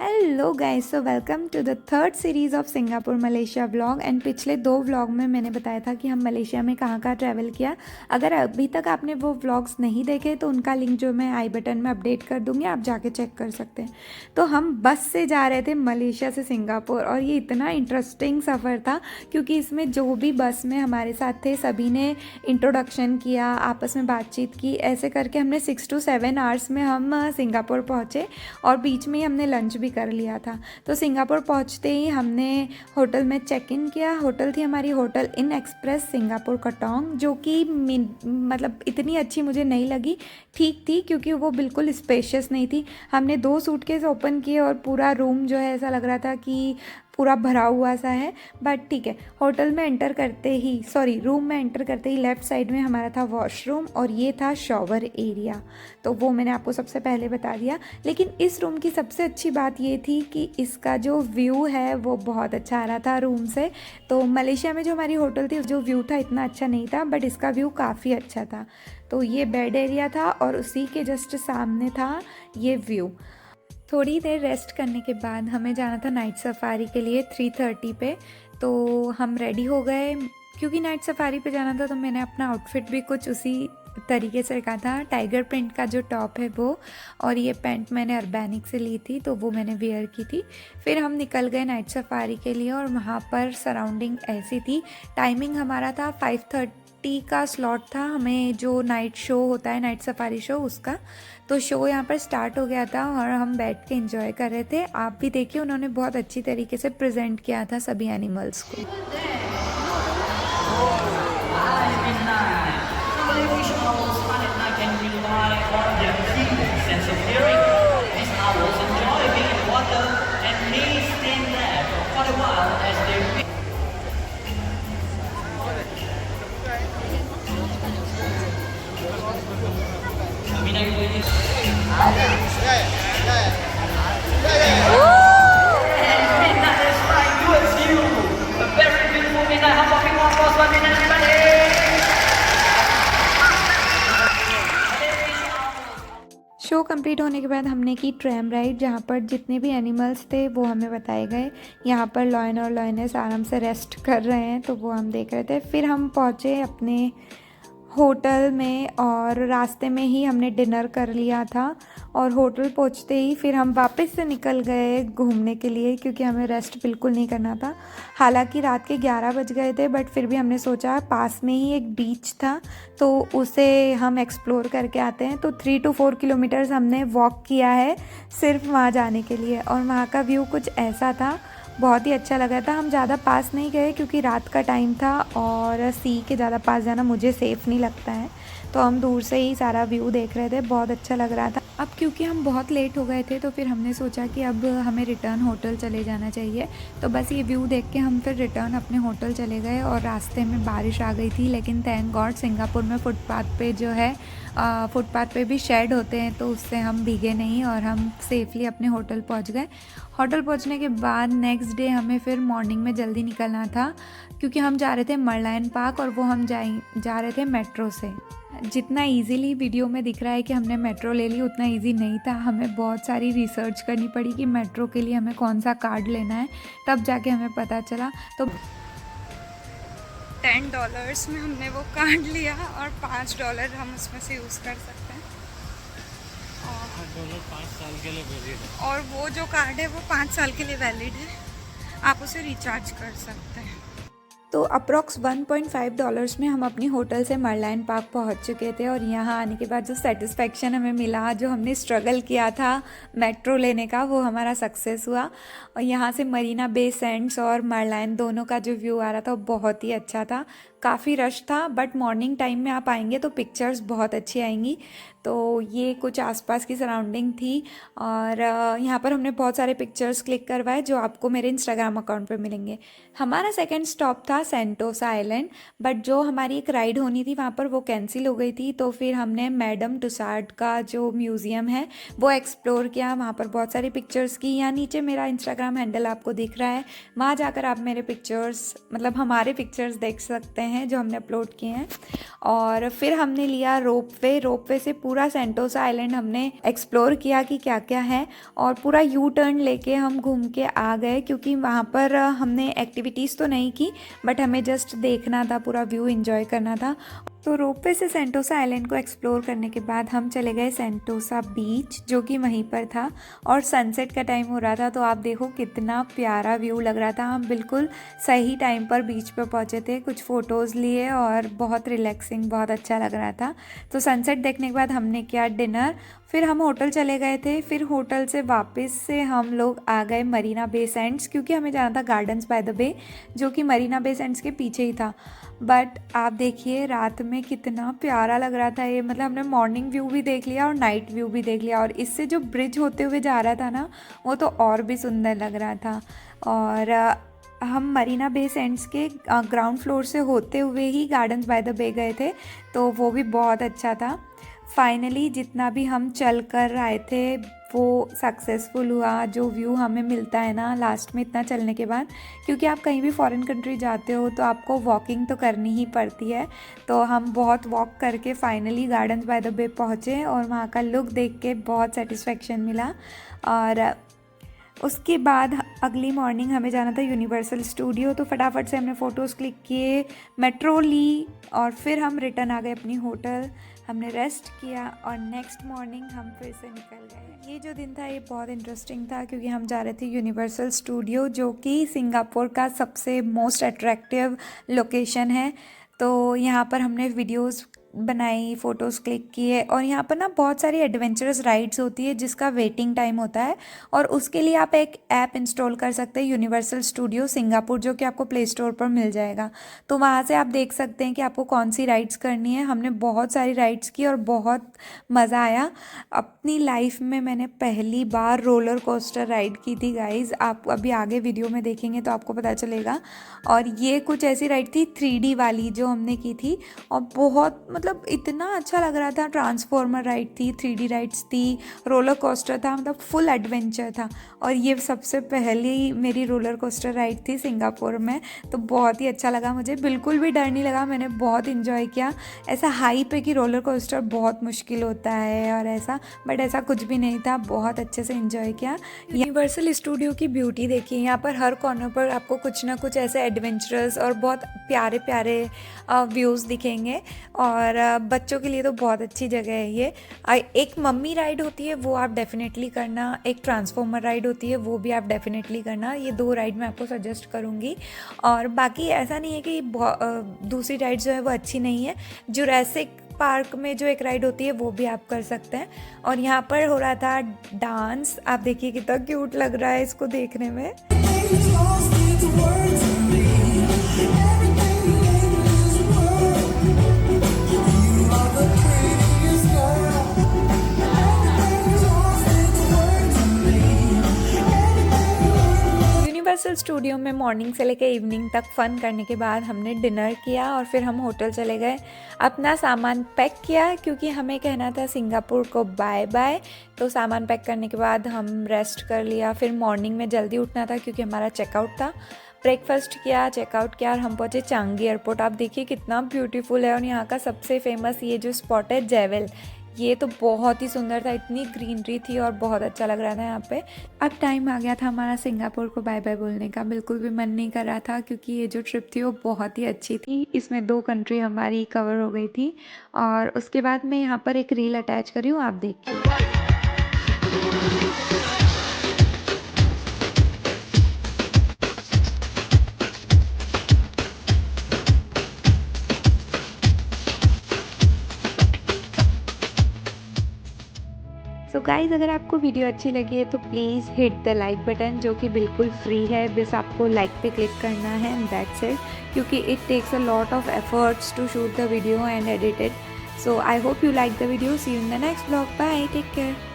Hello guys, so welcome to the third series of Singapore Malaysia vlog. And पिछले 2 vlog में मैंने बताया था कि हम मलेशिया में कहाँ कहाँ ट्रैवल किया। अगर अभी तक आपने वो व्लॉग्स नहीं देखे तो उनका लिंक जो मैं आई बटन में अपडेट कर दूँगी, आप जाके चेक कर सकते हैं। तो हम बस से जा रहे थे मलेशिया से सिंगापुर, और ये इतना इंटरेस्टिंग सफ़र था क्योंकि इसमें जो भी बस में हमारे साथ थे सभी ने इंट्रोडक्शन किया, आपस में बातचीत की। ऐसे करके हमने 6 to 7 आवर्स में हम सिंगापुर पहुँचे और बीच में ही हमने लंच भी कर लिया था। तो सिंगापुर पहुंचते ही हमने होटल में चेक इन किया। होटल थी हमारी होटल इन एक्सप्रेस सिंगापुर कटोंग, जो कि मतलब इतनी अच्छी मुझे नहीं लगी। ठीक थी क्योंकि वो बिल्कुल स्पेशियस नहीं थी। हमने 2 सूटकेस ओपन किए और पूरा रूम जो है ऐसा लग रहा था कि पूरा भरा हुआ सा है, बट ठीक है। होटल में एंटर करते ही रूम में एंटर करते ही लेफ़्ट साइड में हमारा था वॉशरूम और ये था शॉवर एरिया। तो वो मैंने आपको सबसे पहले बता दिया। लेकिन इस रूम की सबसे अच्छी बात ये थी कि इसका जो व्यू है वो बहुत अच्छा आ रहा था रूम से। तो मलेशिया में जो हमारी होटल थी जो व्यू था इतना अच्छा नहीं था, बट इसका व्यू काफ़ी अच्छा था। तो ये बेड एरिया था और उसी के जस्ट सामने था ये व्यू। थोड़ी देर रेस्ट करने के बाद हमें जाना था नाइट सफारी के लिए 3:30 पे। तो हम रेडी हो गए। क्योंकि नाइट सफारी पे जाना था तो मैंने अपना आउटफिट भी कुछ उसी तरीके से रखा था। टाइगर प्रिंट का जो टॉप है वो, और ये पैंट मैंने अर्बैनिक से ली थी तो वो मैंने वेयर की थी। फिर हम निकल गए नाइट सफारी के लिए और वहाँ पर सराउंडिंग ऐसी थी। टाइमिंग हमारा था 5:30 का स्लॉट था हमें, जो नाइट शो होता है नाइट सफारी शो उसका। तो शो यहाँ पर स्टार्ट हो गया था और हम बैठ के एंजॉय कर रहे थे। आप भी देखिए, उन्होंने बहुत अच्छी तरीके से प्रेजेंट किया था सभी एनिमल्स को। शो कंप्लीट होने के बाद हमने की ट्रैम राइड, जहाँ पर जितने भी एनिमल्स थे वो हमें बताए गए। यहाँ पर लॉयन और लॉयनेस आराम से रेस्ट कर रहे हैं तो वो हम देख रहे थे। फिर हम पहुँचे अपने होटल में और रास्ते में ही हमने डिनर कर लिया था। और होटल पहुंचते ही फिर हम वापस से निकल गए घूमने के लिए क्योंकि हमें रेस्ट बिल्कुल नहीं करना था। हालांकि रात के 11 बज गए थे, बट फिर भी हमने सोचा पास में ही एक बीच था तो उसे हम एक्सप्लोर करके आते हैं। तो 3 to 4 किलोमीटर्स हमने वॉक किया है सिर्फ वहाँ जाने के लिए। और वहाँ का व्यू कुछ ऐसा था, बहुत ही अच्छा लगा था। हम ज़्यादा पास नहीं गए क्योंकि रात का टाइम था और सी के ज़्यादा पास जाना मुझे सेफ़ नहीं लगता है। तो हम दूर से ही सारा व्यू देख रहे थे, बहुत अच्छा लग रहा था। अब क्योंकि हम बहुत लेट हो गए थे तो फिर हमने सोचा कि अब हमें रिटर्न होटल चले जाना चाहिए। तो बस ये व्यू देख के हम फिर रिटर्न अपने होटल चले गए। और रास्ते में बारिश आ गई थी, लेकिन थैंक गॉड सिंगापुर में फुटपाथ पे जो है फुटपाथ पे भी शेड होते हैं तो उससे हम भीगे नहीं और हम सेफली अपने होटल पहुंच गए। होटल पहुंचने के बाद नेक्स्ट डे हमें फिर मॉर्निंग में जल्दी निकलना था क्योंकि हम जा रहे थे मरलायन पार्क और वो हम जा रहे थे मेट्रो से। जितना इजीली वीडियो में दिख रहा है कि हमने मेट्रो ले ली, उतना इजी नहीं था। हमें बहुत सारी रिसर्च करनी पड़ी कि मेट्रो के लिए हमें कौन सा कार्ड लेना है, तब जाके हमें पता चला। तो $10 में हमने वो कार्ड लिया और $5 हम उसमें से यूज़ कर सकते हैं। $5 5 साल के लिए वैलिड है। और वो जो कार्ड है वो 5 साल के लिए वैलिड है, आप उसे रिचार्ज कर सकते हैं। तो अप्रॉक्स $1.5 में हम अपनी होटल से मरलायन पार्क पहुंच चुके थे। और यहाँ आने के बाद जो सेटिस्फेक्शन हमें मिला, जो हमने स्ट्रगल किया था मेट्रो लेने का, वो हमारा सक्सेस हुआ। और यहाँ से मरीना बे सैंड्स और मरलायन दोनों का जो व्यू आ रहा था वो बहुत ही अच्छा था। काफ़ी रश था, बट मॉर्निंग टाइम में आप आएंगे तो पिक्चर्स बहुत अच्छी आएंगी। तो ये कुछ आसपास की सराउंडिंग थी और यहाँ पर हमने बहुत सारे पिक्चर्स क्लिक करवाए जो आपको मेरे इंस्टाग्राम अकाउंट पे मिलेंगे। हमारा सेकंड स्टॉप था सेंटोसा आइलैंड, बट जो हमारी एक राइड होनी थी वहाँ पर वो कैंसिल हो गई थी। तो फिर हमने मैडम टुसाड का जो म्यूज़ियम है वो एक्सप्लोर किया, वहाँ पर बहुत सारी पिक्चर्स की। यहाँ नीचे मेरा इंस्टाग्राम हैंडल आपको दिख रहा है, वहाँ जाकर आप मेरे पिक्चर्स मतलब हमारे पिक्चर्स देख सकते हैं। हैं जो हमने अपलोड किए हैं। और फिर हमने लिया रोपवे से पूरा सेंटोसा आइलैंड हमने एक्सप्लोर किया कि क्या क्या है, और पूरा यू टर्न लेके हम घूम के आ गए, क्योंकि वहाँ पर हमने एक्टिविटीज़ तो नहीं की, बट हमें जस्ट देखना था, पूरा व्यू एंजॉय करना था। तो रोपवे से सेंटोसा आइलैंड को एक्सप्लोर करने के बाद हम चले गए सेंटोसा बीच, जो कि वहीं पर था, और सनसेट का टाइम हो रहा था। तो आप देखो कितना प्यारा व्यू लग रहा था। हम बिल्कुल सही टाइम पर बीच पर पहुंचे थे, कुछ फ़ोटोज़ लिए और बहुत रिलैक्सिंग, बहुत अच्छा लग रहा था। तो सनसेट देखने के बाद हमने किया डिनर, फिर हम होटल चले गए थे। फिर होटल से वापस से हम लोग आ गए मरीना बे सैंड्स, क्योंकि हमें जाना था गार्डन्स बाय द बे, जो कि मरीना बे सैंड्स के पीछे ही था। बट आप देखिए रात में कितना प्यारा लग रहा था ये, मतलब हमने मॉर्निंग व्यू भी देख लिया और नाइट व्यू भी देख लिया, और इससे जो ब्रिज होते हुए जा रहा था ना, वो तो और भी सुंदर लग रहा था। और हम मरीना बे सैंड्स के ग्राउंड फ्लोर से होते हुए ही गार्डन्स बाय द बे गए थे, तो वो भी बहुत अच्छा था। फाइनली जितना भी हम चल कर आए थे वो सक्सेसफुल हुआ। जो व्यू हमें मिलता है ना लास्ट में इतना चलने के बाद, क्योंकि आप कहीं भी फॉरेन कंट्री जाते हो तो आपको वॉकिंग तो करनी ही पड़ती है। तो हम बहुत वॉक करके फाइनली गार्डन्स बाय द बे पहुँचे, और वहाँ का लुक देख के बहुत सेटिस्फेक्शन मिला। और उसके बाद अगली मॉर्निंग हमें जाना था यूनिवर्सल स्टूडियो, तो फटाफट से हमने फ़ोटोज़ क्लिक किए, मेट्रो ली, और फिर हम रिटर्न आ गए अपनी होटल। हमने रेस्ट किया और नेक्स्ट मॉर्निंग हम फिर से निकल गए। ये जो दिन था ये बहुत इंटरेस्टिंग था, क्योंकि हम जा रहे थे यूनिवर्सल स्टूडियो, जो कि सिंगापुर का सबसे मोस्ट अट्रैक्टिव लोकेशन है। तो यहाँ पर हमने वीडियोज़ बनाई, फ़ोटोज़ क्लिक किए, और यहाँ पर ना बहुत सारी एडवेंचरस राइड्स होती है जिसका वेटिंग टाइम होता है, और उसके लिए आप एक ऐप इंस्टॉल कर सकते हैं, यूनिवर्सल स्टूडियो सिंगापुर, जो कि आपको प्ले स्टोर पर मिल जाएगा। तो वहाँ से आप देख सकते हैं कि आपको कौन सी राइड्स करनी है। हमने बहुत सारी राइड्स की और बहुत मज़ा आया। अपनी लाइफ में मैंने पहली बार रोलर कोस्टर राइड की थी गाइज़, आप अभी आगे वीडियो में देखेंगे तो आपको पता चलेगा। और ये कुछ ऐसी राइड थी 3D वाली जो हमने की थी, और बहुत मतलब इतना अच्छा लग रहा था। ट्रांसफॉर्मर राइड थी, 3D राइड्स थी, रोलर कोस्टर था, मतलब फुल एडवेंचर था। और ये सबसे पहली मेरी रोलर कोस्टर राइड थी सिंगापुर में, तो बहुत ही अच्छा लगा मुझे, बिल्कुल भी डर नहीं लगा, मैंने बहुत इन्जॉय किया। ऐसा हाई पे कि रोलर कोस्टर बहुत मुश्किल होता है और ऐसा, बट ऐसा कुछ भी नहीं था, बहुत अच्छे से इन्जॉय किया। यूनिवर्सल स्टूडियो की ब्यूटी देखिए, यहाँ पर हर कॉर्नर पर आपको कुछ ना कुछ ऐसे एडवेंचरस और बहुत प्यारे प्यारे व्यूज़ दिखेंगे, और बच्चों के लिए तो बहुत अच्छी जगह है ये। एक मम्मी राइड होती है वो आप डेफिनेटली करना, एक ट्रांसफॉर्मर राइड होती है वो भी आप डेफिनेटली करना। ये 2 राइड मैं आपको सजेस्ट करूँगी, और बाकी ऐसा नहीं है कि दूसरी राइड जो है वो अच्छी नहीं है। जुरासिक पार्क में जो एक राइड होती है वो भी आप कर सकते हैं। और यहाँ पर हो रहा था डांस, आप देखिए कितना क्यूट लग रहा है इसको देखने में। यूनिवर्सल स्टूडियो में मॉर्निंग से लेकर इवनिंग तक फ़न करने के बाद हमने डिनर किया, और फिर हम होटल चले गए, अपना सामान पैक किया, क्योंकि हमें कहना था सिंगापुर को बाय बाय। तो सामान पैक करने के बाद हम रेस्ट कर लिया, फिर मॉर्निंग में जल्दी उठना था क्योंकि हमारा चेकआउट था। ब्रेकफास्ट किया, चेकआउट किया, और हम पहुँचे चांगी एयरपोर्ट। आप देखिए कितना ब्यूटीफुल है, और यहाँ का सबसे फेमस ये जो स्पॉट है जेवेल, ये तो बहुत ही सुंदर था, इतनी ग्रीनरी थी और बहुत अच्छा लग रहा था यहाँ पे। अब टाइम आ गया था हमारा सिंगापुर को बाय बाय बोलने का, बिल्कुल भी मन नहीं कर रहा था, क्योंकि ये जो ट्रिप थी वो बहुत ही अच्छी थी। इसमें 2 कंट्री हमारी कवर हो गई थी, और उसके बाद मैं यहाँ पर एक रील अटैच करी हूँ, आप देखिए। सो गाइज़, अगर आपको वीडियो अच्छी लगी है तो please hit the like button, जो कि बिल्कुल फ्री है, बस आपको लाइक पे क्लिक करना है एंड दैट्स इट, क्योंकि it takes a lot of efforts to shoot the video and edit it. So I hope you like the video. See you in the next blog, bye, take care.